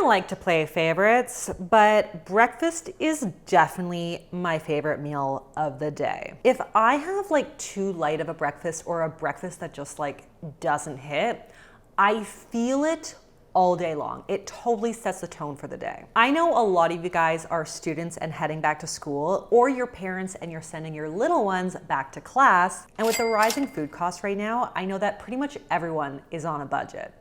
like to play favorites, but breakfast is definitely my favorite meal of the day. If I have like too light of a breakfast or a breakfast that just like doesn't hit, I feel it all day long. It totally sets the tone for the day. I know a lot of you guys are students and heading back to school, or you're parents and you're sending your little ones back to class. And with the rising food costs right now, I know that pretty much everyone is on a budget.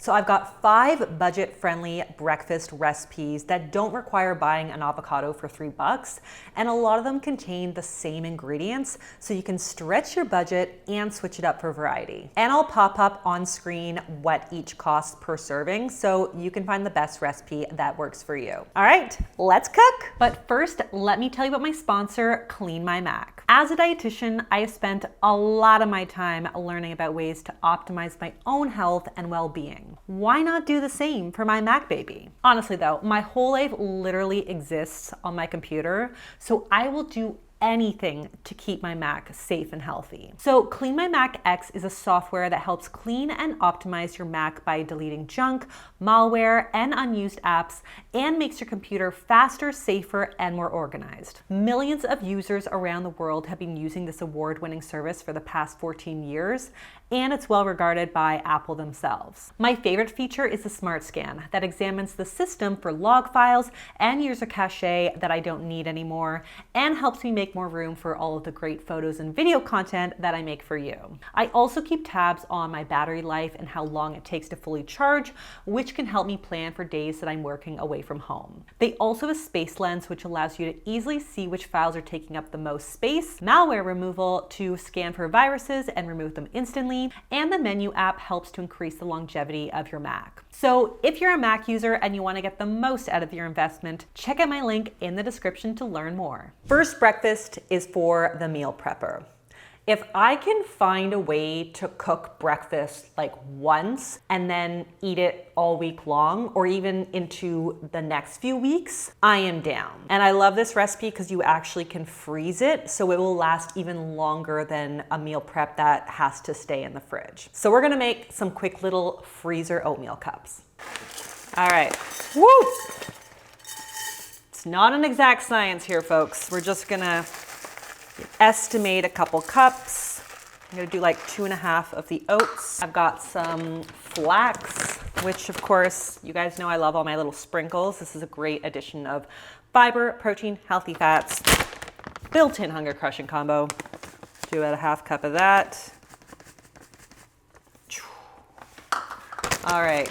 So I've got 5 budget-friendly breakfast recipes that don't require buying an avocado for $3, and a lot of them contain the same ingredients, so you can stretch your budget and switch it up for variety. And I'll pop up on screen what each costs per serving, so you can find the best recipe that works for you. All right, let's cook. But first, let me tell you about my sponsor, Clean My Mac. As a dietitian, I have spent a lot of my time learning about ways to optimize my own health and well-being. Why not do the same for my Mac baby? Honestly though, my whole life literally exists on my computer, so I will do anything to keep my Mac safe and healthy. So Clean My Mac X is a software that helps clean and optimize your Mac by deleting junk, malware, and unused apps, and makes your computer faster, safer, and more organized. Millions of users around the world have been using this award-winning service for the past 14 years, and it's well regarded by Apple themselves. My favorite feature is the Smart Scan that examines the system for log files and user cache that I don't need anymore, and helps me make more room for all of the great photos and video content that I make for you. I also keep tabs on my battery life and how long it takes to fully charge, which can help me plan for days that I'm working away from home. They also have a space lens, which allows you to easily see which files are taking up the most space, malware removal to scan for viruses and remove them instantly, and the menu app helps to increase the longevity of your Mac. So if you're a Mac user and you want to get the most out of your investment, check out my link in the description to learn more. First breakfast is for the meal prepper. If I can find a way to cook breakfast like once and then eat it all week long or even into the next few weeks, I am down. And I love this recipe because you actually can freeze it so it will last even longer than a meal prep that has to stay in the fridge. So we're gonna make some quick little freezer oatmeal cups. All right, woo! It's not an exact science here, folks. We're just gonna estimate a couple cups. I'm gonna do like 2.5 of the oats. I've got some flax, which of course, you guys know I love all my little sprinkles. This is a great addition of fiber, protein, healthy fats, built-in hunger crushing combo. Do about 1/2 cup of that. All right,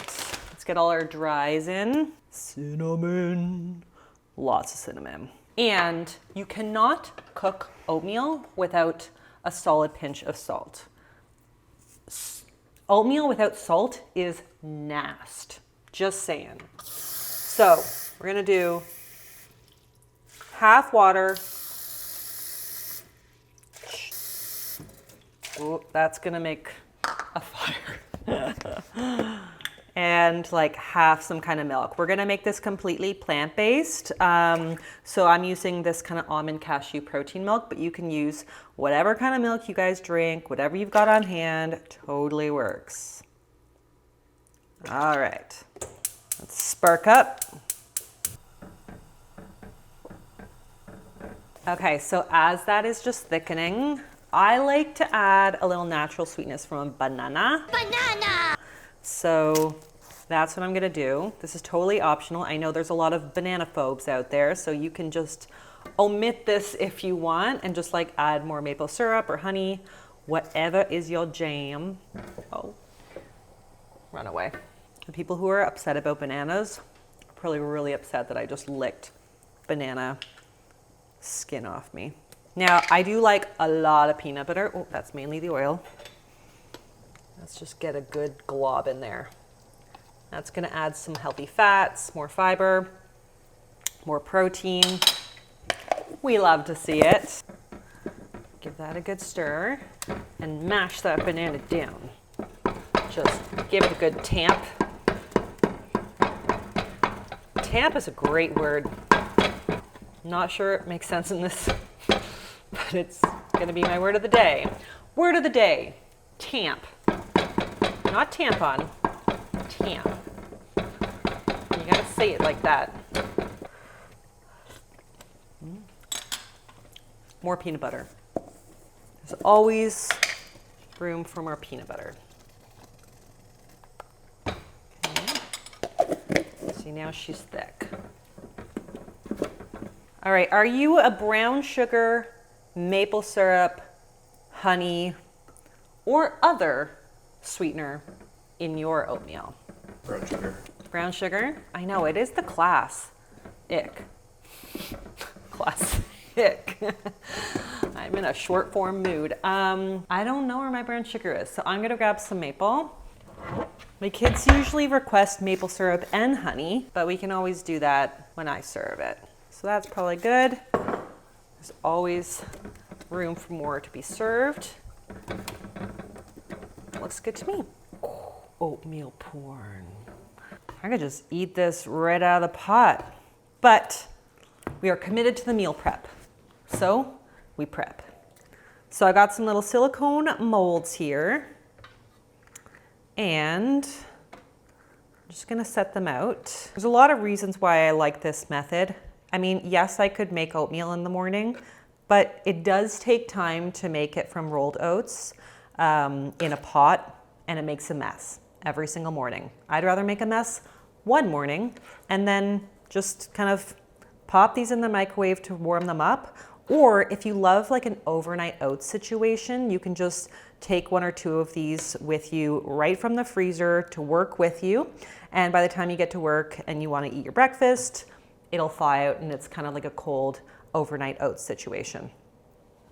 let's get all our dries in. Cinnamon, lots of cinnamon. And you cannot cook oatmeal without a solid pinch of salt. Oatmeal without salt is nasty, just saying. So we're gonna do 1/2 water. Ooh, that's gonna make a fire. And like 1/2 some kind of milk. We're gonna make this completely plant-based. So I'm using this kind of almond cashew protein milk, but you can use whatever kind of milk you guys drink, whatever you've got on hand, totally works. All right, let's spark up. Okay, so as that is just thickening, I like to add a little natural sweetness from a banana. Banana! So that's what I'm gonna do. This is totally optional. I know there's a lot of banana phobes out there, so you can just omit this if you want and just like add more maple syrup or honey, whatever is your jam. Oh, run away. The people who are upset about bananas are probably really upset that I just licked banana skin off me. Now, I do like a lot of peanut butter. Oh, that's mainly the oil. Let's just get a good glob in there. That's gonna add some healthy fats, more fiber, more protein. We love to see it. Give that a good stir and mash that banana down. Just give it a good tamp. Tamp is a great word. Not sure it makes sense in this, but it's gonna be my word of the day. Word of the day, tamp. Not tampon, Tam. You gotta say it like that. More peanut butter. There's always room for more peanut butter. Okay. See, now she's thick. All right, are you a brown sugar, maple syrup, honey, or other sweetener in your oatmeal? Brown sugar. Brown sugar? I know, it is the class. Ick. Class. Ick. I'm in a short form mood. I don't know where my brown sugar is, so I'm gonna grab some maple. My kids usually request maple syrup and honey, but we can always do that when I serve it. So that's probably good. There's always room for more to be served. Looks good to me. Oatmeal porn. I could just eat this right out of the pot. But we are committed to the meal prep. So we prep. So I got some little silicone molds here. And I'm just gonna set them out. There's a lot of reasons why I like this method. I mean, yes, I could make oatmeal in the morning, but it does take time to make it from rolled oats in a pot, and it makes a mess every single morning. I'd rather make a mess one morning and then just kind of pop these in the microwave to warm them up. Or if you love like an overnight oats situation, you can just take one or two of these with you right from the freezer to work with you. And by the time you get to work and you want to eat your breakfast, it'll thaw out and it's kind of like a cold overnight oats situation.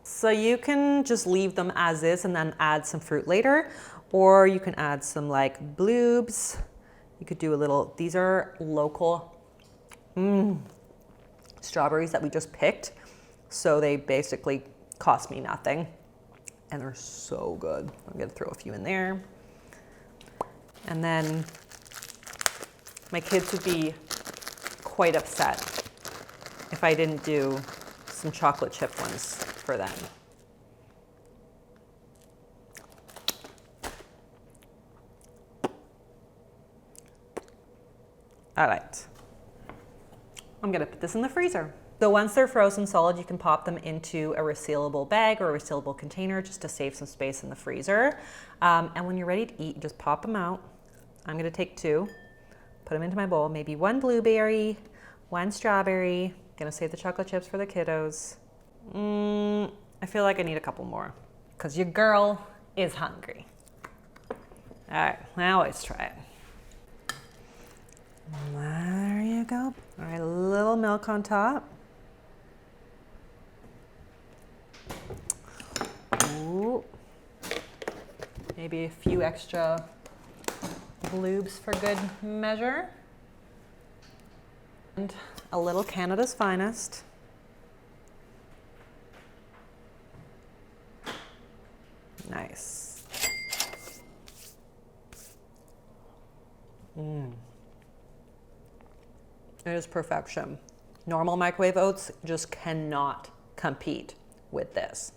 So you can just leave them as is and then add some fruit later, or you can add some like bloobs. You could do a little, these are local strawberries that we just picked. So they basically cost me nothing and they're so good. I'm gonna throw a few in there. And then my kids would be quite upset if I didn't do some chocolate chip ones for them. All right, I'm gonna put this in the freezer. So once they're frozen solid, you can pop them into a resealable bag or a resealable container just to save some space in the freezer. And when you're ready to eat, just pop them out. I'm gonna take two, put them into my bowl, maybe one blueberry, one strawberry. Gonna save the chocolate chips for the kiddos. I feel like I need a couple more because your girl is hungry. All right, now let's try it. There you go. All right, a little milk on top. Ooh. Maybe a few extra bloobs for good measure. And a little Canada's Finest. Nice. It is perfection. Normal microwave oats just cannot compete with this.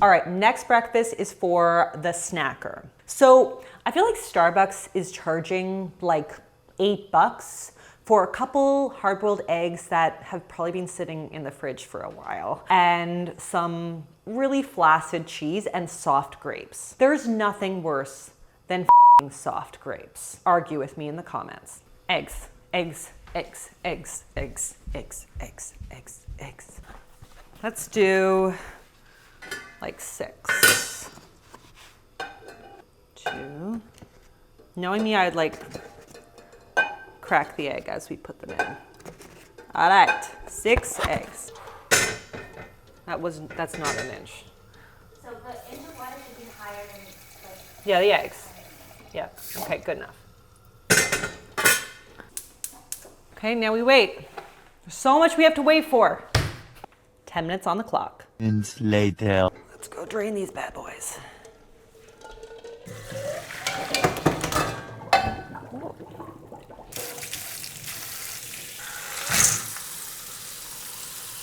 All right, next breakfast is for the snacker. So I feel like Starbucks is charging like $8 for a couple hard-boiled eggs that have probably been sitting in the fridge for a while, and some really flaccid cheese and soft grapes. There's nothing worse than soft grapes. Argue with me in the comments. Eggs, eggs, eggs, eggs, eggs, eggs, eggs, eggs, eggs. Let's do like 6. 2. Knowing me, I'd like crack the egg as we put them in. All right, 6 eggs. That's not an inch. So the inch of water should be higher than like. Yeah, the eggs. Yeah, okay, good enough. Okay, now we wait. There's so much we have to wait for. 10 minutes on the clock. Minutes later. Let's go drain these bad boys.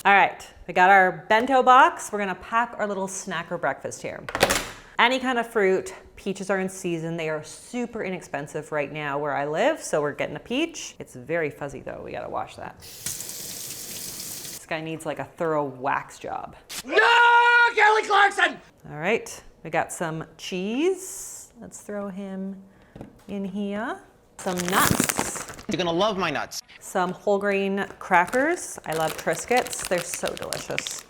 All right, we got our bento box. We're gonna pack our little snacker breakfast here. Any kind of fruit. Peaches are in season. They are super inexpensive right now where I live, so we're getting a peach. It's very fuzzy though. We gotta wash that. This guy needs like a thorough wax job. No, Kelly Clarkson! All right, we got some cheese. Let's throw him in here. Some nuts. You're gonna love my nuts. Some whole grain crackers. I love Triscuits. They're so delicious.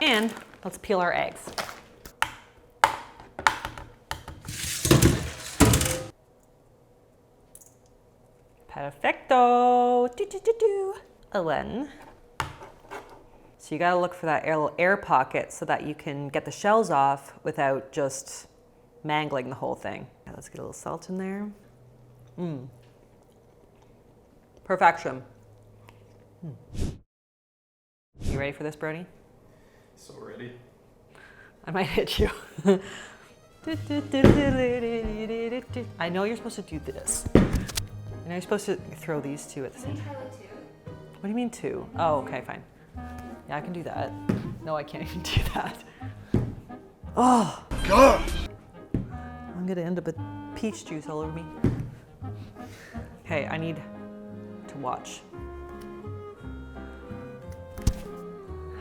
And let's peel our eggs. Perfecto. And then, so you gotta look for that little air pocket so that you can get the shells off without just mangling the whole thing. Let's get a little salt in there. Perfection. You ready for this, Brody? So ready. I might hit you. I know you're supposed to do this. I know you're supposed to throw these two at the same time. Try like 2. What do you mean 2? Oh, okay, fine. Yeah, I can do that. No, I can't even do that. Oh, God! I'm gonna end up with peach juice all over me. Okay, I need to watch.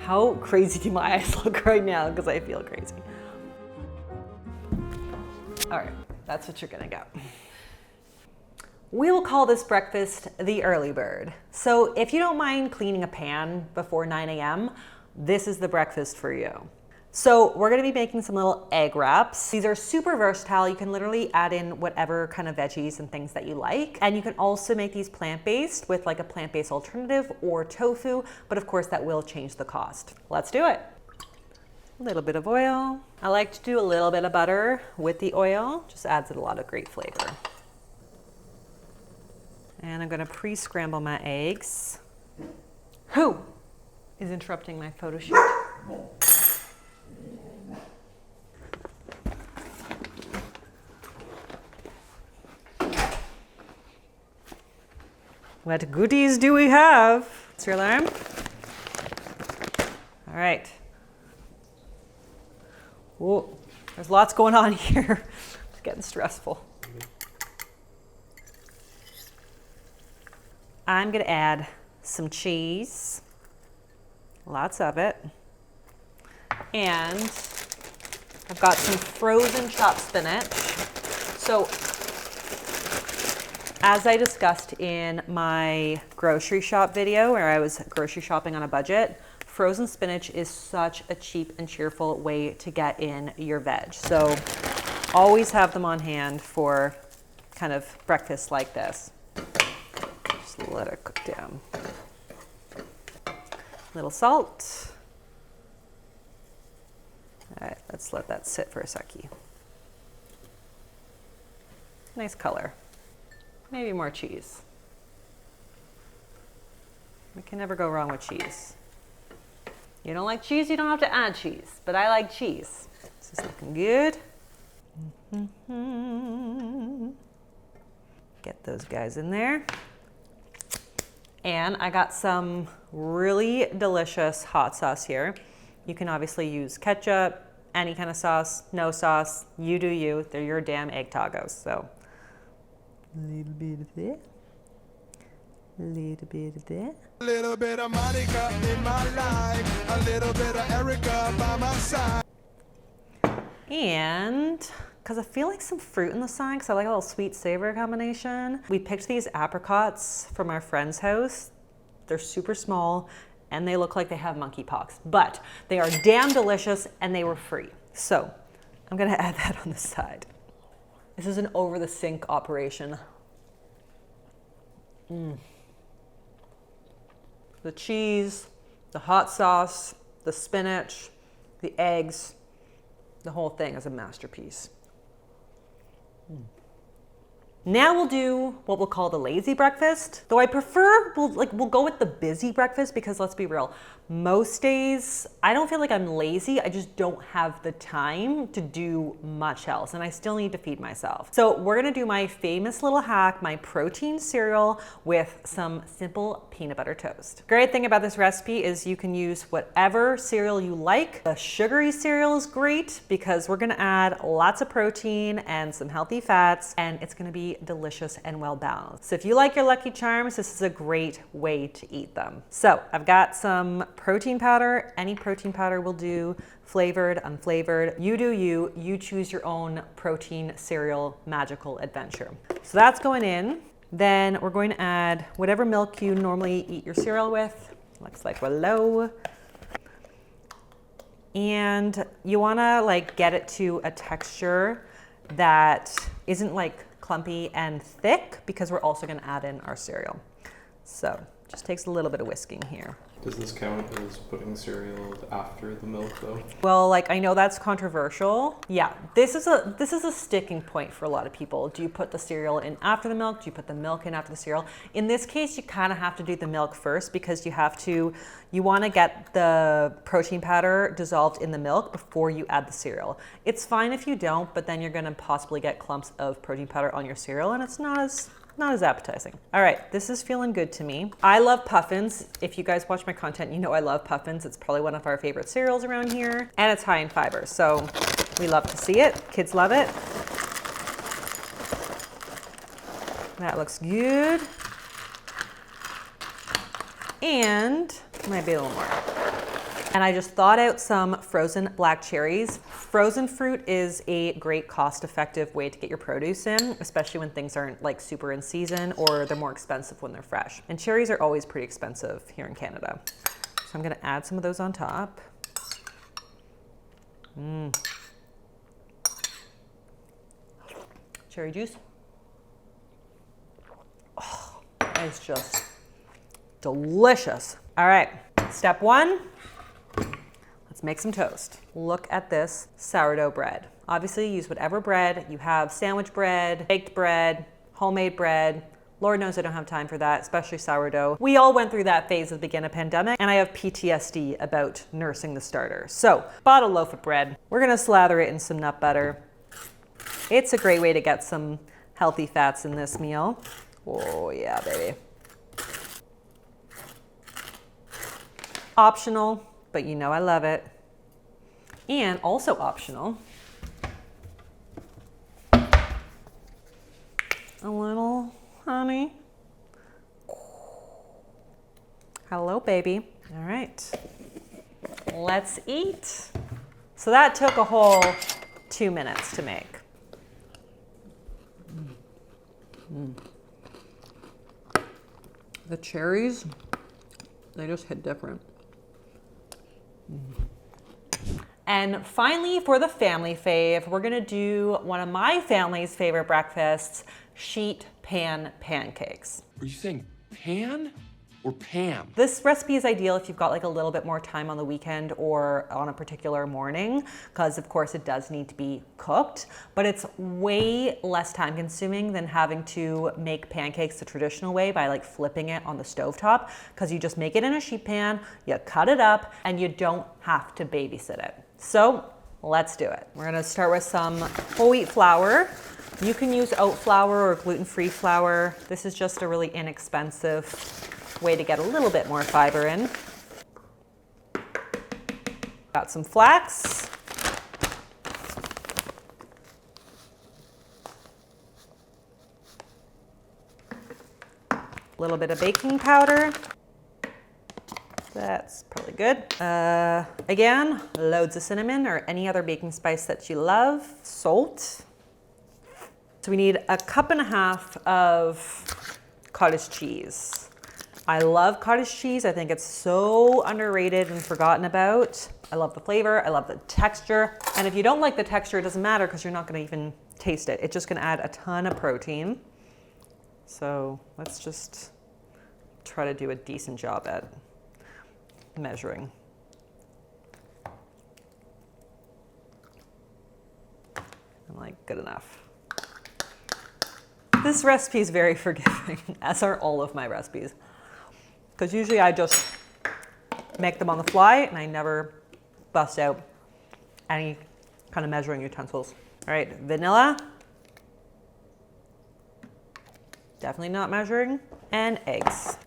How crazy do my eyes look right now? Because I feel crazy. All right, that's what you're gonna get. We will call this breakfast the early bird. So if you don't mind cleaning a pan before 9 a.m., this is the breakfast for you. So we're gonna be making some little egg wraps. These are super versatile. You can literally add in whatever kind of veggies and things that you like. And you can also make these plant-based with like a plant-based alternative or tofu, but of course that will change the cost. Let's do it. A little bit of oil. I like to do a little bit of butter with the oil. Just adds a lot of great flavor. And I'm gonna pre-scramble my eggs. Who is interrupting my photo shoot? What goodies do we have? What's your alarm? All right. Whoa, there's lots going on here. It's getting stressful. I'm gonna add some cheese, lots of it. And I've got some frozen chopped spinach. So as I discussed in my grocery shop video where I was grocery shopping on a budget, frozen spinach is such a cheap and cheerful way to get in your veg. So always have them on hand for kind of breakfast like this. Just let it cook down. Little salt. All right, let's let that sit for a secchi. Nice color. Maybe more cheese. We can never go wrong with cheese. You don't like cheese, you don't have to add cheese, but I like cheese. This is looking good. Get those guys in there. And I got some really delicious hot sauce here. You can obviously use ketchup, any kind of sauce, no sauce, you do you. They're your damn egg tacos, so. A little bit of that. A little bit of that. A little bit of Monica in my life, a little bit of Erica by my side. And because I feel like some fruit in the side, because I like a little sweet savor combination. We picked these apricots from our friend's house. They're super small and they look like they have monkeypox, but they are damn delicious and they were free. So I'm gonna add that on the side. This is an over the sink operation. The cheese, the hot sauce, the spinach, the eggs, the whole thing is a masterpiece. Now we'll do what we'll call the lazy breakfast. Though I prefer, we'll go with the busy breakfast because let's be real, most days I don't feel like I'm lazy, I just don't have the time to do much else and I still need to feed myself. So we're gonna do my famous little hack, my protein cereal with some simple peanut butter toast. Great thing about this recipe is you can use whatever cereal you like. The sugary cereal is great because we're gonna add lots of protein and some healthy fats and it's gonna be delicious and well balanced. So if you like your Lucky Charms, this is a great way to eat them. So I've got some protein powder. Any protein powder will do, flavored, unflavored. You do you. You choose your own protein cereal magical adventure. So that's going in. Then we're going to add whatever milk you normally eat your cereal with. Looks like we're low. And you wanna like get it to a texture that isn't like clumpy and thick because we're also gonna add in our cereal. So just takes a little bit of whisking here. Does this count as putting cereal after the milk though? Well, like I know that's controversial. Yeah, this is a sticking point for a lot of people. Do you put the cereal in after the milk? Do you put the milk in after the cereal? In this case, you kind of have to do the milk first because you want to get the protein powder dissolved in the milk before you add the cereal. It's fine if you don't, but then you're going to possibly get clumps of protein powder on your cereal and it's not as appetizing. All right, this is feeling good to me. I love puffins. If you guys watch my content, you know I love puffins. It's probably one of our favorite cereals around here, and it's high in fiber, so we love to see it. Kids love it. That looks good. And might be a little more. And I just thawed out some frozen black cherries. Frozen fruit is a great cost-effective way to get your produce in, especially when things aren't like super in season or they're more expensive when they're fresh. And cherries are always pretty expensive here in Canada. So I'm gonna add some of those on top. Cherry juice. Oh, that is just delicious. All right, step one. Let's make some toast. Look at this sourdough bread. Obviously use whatever bread you have, sandwich bread, baked bread, homemade bread. Lord knows I don't have time for that, especially sourdough. We all went through that phase at the beginning of the pandemic and I have PTSD about nursing the starter. So bought a loaf of bread. We're gonna slather it in some nut butter. It's a great way to get some healthy fats in this meal. Oh yeah, baby. Optional, but you know I love it. And also optional, a little honey. Hello, baby. All right, let's eat. So that took a whole 2 minutes to make. The cherries, they just hit different. And finally, for the family fave, we're gonna do one of my family's favorite breakfasts, sheet pan pancakes. Are you saying pan or Pam? This recipe is ideal if you've got like a little bit more time on the weekend or on a particular morning, because of course it does need to be cooked, but it's way less time consuming than having to make pancakes the traditional way by like flipping it on the stovetop, because you just make it in a sheet pan, you cut it up, and you don't have to babysit it. So let's do it. We're gonna start with some whole wheat flour. You can use oat flour or gluten-free flour. This is just a really inexpensive way to get a little bit more fiber in. Got some flax. A little bit of baking powder. That's probably good. Again, loads of cinnamon or any other baking spice that you love. Salt. So we need 1.5 cups of cottage cheese. I love cottage cheese. I think it's so underrated and forgotten about. I love the flavor, I love the texture. And if you don't like the texture, it doesn't matter because you're not gonna even taste it. It's just gonna add a ton of protein. So let's just try to do a decent job at measuring. I'm like, good enough. This recipe is very forgiving, as are all of my recipes. Because usually I just make them on the fly and I never bust out any kind of measuring utensils. All right, vanilla. Definitely not measuring. And eggs.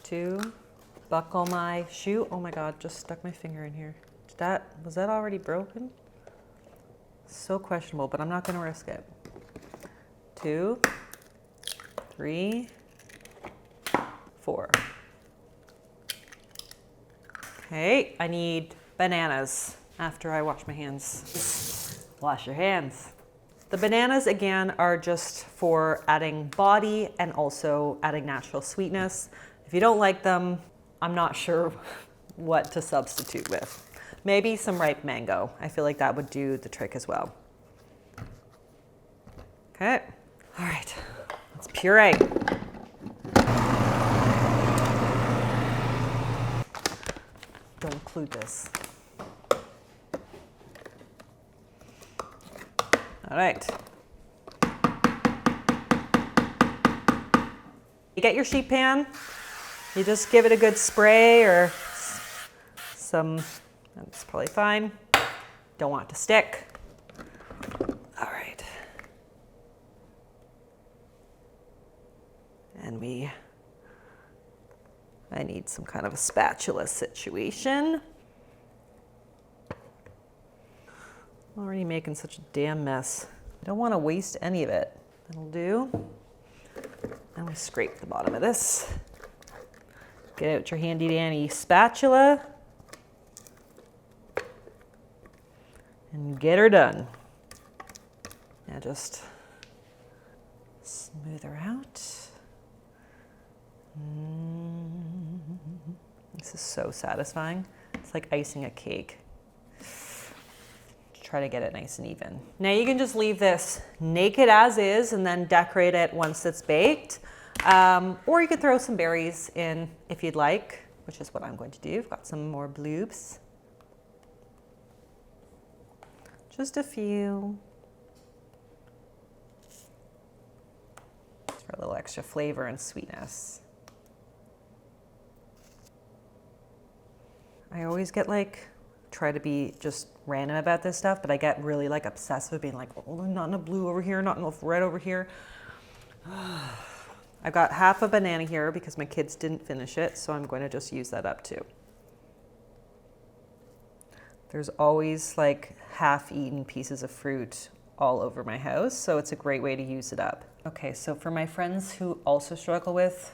2. Buckle my shoe. Oh my God, just stuck my finger in here. Was that already broken? So questionable, but I'm not gonna risk it. 2, 3, 4. Okay, I need bananas after I wash my hands. Wash your hands. The bananas, again, are just for adding body and also adding natural sweetness. If you don't like them, I'm not sure what to substitute with. Maybe some ripe mango. I feel like that would do the trick as well. Okay, all right, let's puree. Don't include this. All right. You get your sheet pan, you just give it a good spray or some, that's probably fine. Don't want it to stick. All right. And I need some kind of a spatula situation. I'm already making such a damn mess. I don't want to waste any of it. That'll do. And we scrape the bottom of this. Get out your handy dandy spatula. And get her done. Now just smooth her out. This is so satisfying. It's like icing a cake. Try to get it nice and even. Now you can just leave this naked as is and then decorate it once it's baked. Or you could throw some berries in if you'd like, which is what I'm going to do. I've got some more bloobs. Just a few. For a little extra flavor and sweetness. I always get try to be just random about this stuff, but I get really obsessive being like, oh, not enough blue over here, not enough red over here. I've got half a banana here because my kids didn't finish it, so I'm going to just use that up too. There's always half-eaten pieces of fruit all over my house, so it's a great way to use it up. Okay, so for my friends who also struggle with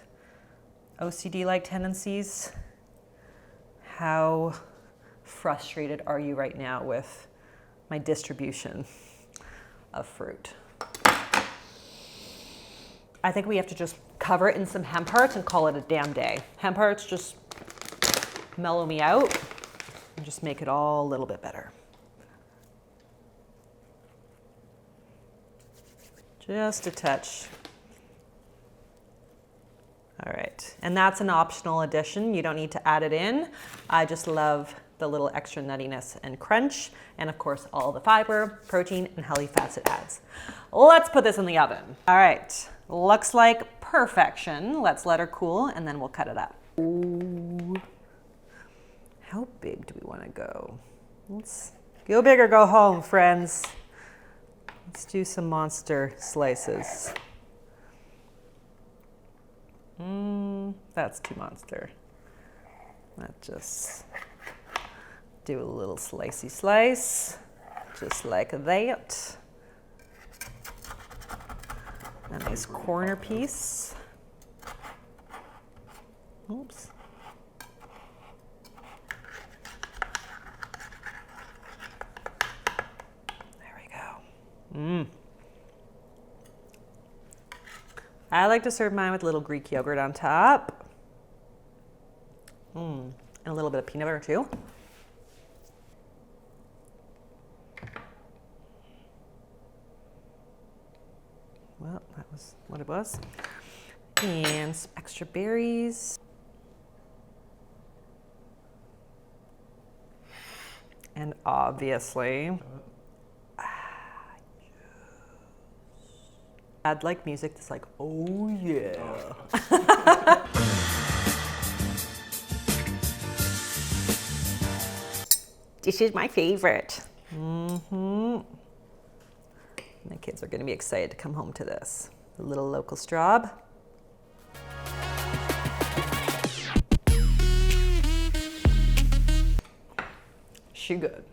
OCD-like tendencies, how frustrated are you right now with my distribution of fruit? I think we have to just cover it in some hemp hearts and call it a damn day. Hemp hearts just mellow me out and just make it all a little bit better. Just a touch. All right, and that's an optional addition. You don't need to add it in. I just love the little extra nuttiness and crunch, and of course all the fiber, protein, and healthy fats it adds. Let's put this in the oven. All right, looks like perfection. Let's let her cool, and then we'll cut it up. Ooh. How big do we want to go? Let's go big or go home, friends. Let's do some monster slices. That's too monster. Let's just do a little slicey slice, just like that. A nice corner piece. Oops. There we go. I like to serve mine with a little Greek yogurt on top. And a little bit of peanut butter too. Well, that was what it was. And some extra berries. And obviously, Add like music that's like, oh yeah. This is my favorite. My kids are gonna be excited to come home to this. A little local straw. She good.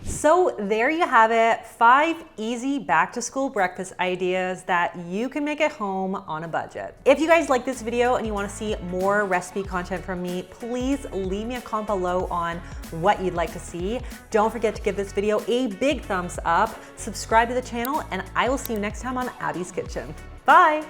So there you have it, 5 easy back to school breakfast ideas that you can make at home on a budget. If you guys like this video and you want to see more recipe content from me, please leave me a comment below on what you'd like to see. Don't forget to give this video a big thumbs up, subscribe to the channel, and I will see you next time on Abby's Kitchen. Bye.